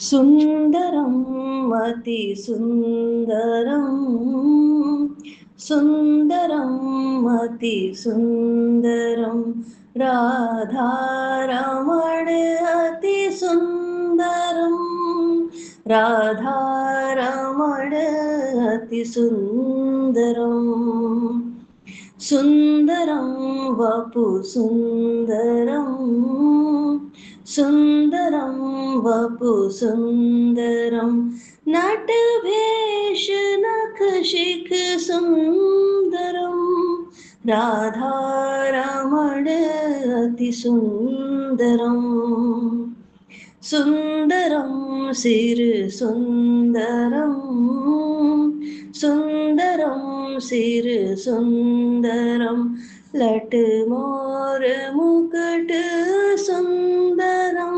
सुन्दरं अतिसुन्दरं सुन्दरं अतिसुन्दरं राधारमण अतिसुन्दरं राधारमण अतिसुन्दरम् सुन्दरं वपु सुन्दरं सुन्दरं वपु सुन्दरं नटभेष नखशिख सुन्दरं राधारमण अतिसुन्दरम् सुन्दरं सिरसुन्दरं सुन्दरं सिरसुन्दरं लटमोर मुकुट सुन्दरं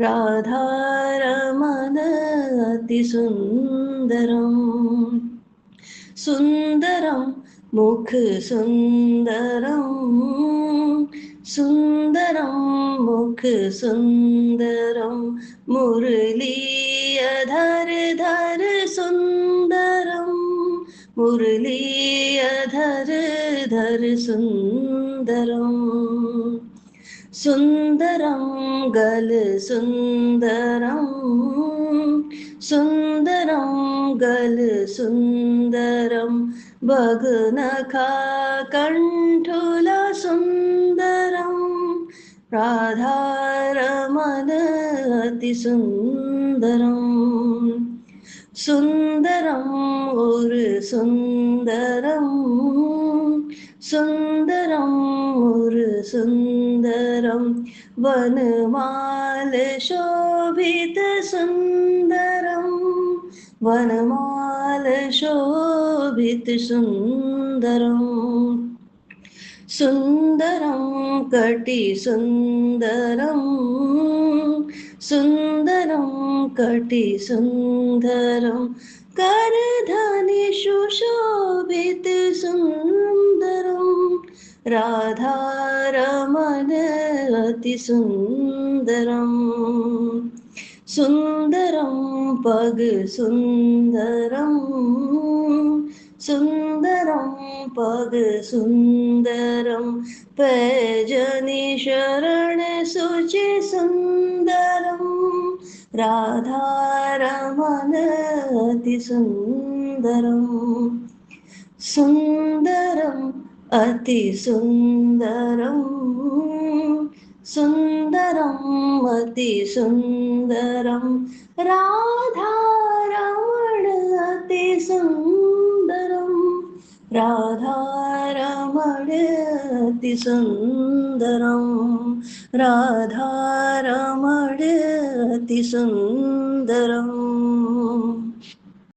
राधारमण अतिसुन्दरम् सुन्दरं मुख सुन्दरं सुन्दरं मुख सुन्दरं मुरलीधर धर सुन्दरं मुरलीधर धर सुन्दरं सुन्दरं गल सुन्दरं सुन्दरं गल सुन्दरं बगनखा कण्ठुला सुन्दरं राधारमण अतिसुन्दरम् सुन्दरं उर सुन्दरं सुन्दरं उर सुन्दरं वनमाल शोभित सुन्दरं वनमाल शोभित सुन्दरं सुन्दरं कटि सुन्दरं सुन्दरं कटि सुन्दरं करधनि सुशोभित सुन्दरं राधारमण अतिसुन्दरम् सुन्दरं पग सुन्दरं सुन्दरं पग सुन्दरं पैजनि शरण शुचि सुन्दरं राधारमण अतिसुन्दरम् सुन्दरम् अतिसुन्दरं सुन्दरम् अतिसुन्दरं राधारमण अतिसुन्दरं राधारमण अतिसुन्दरं राधारमण अतिसुन्दरम्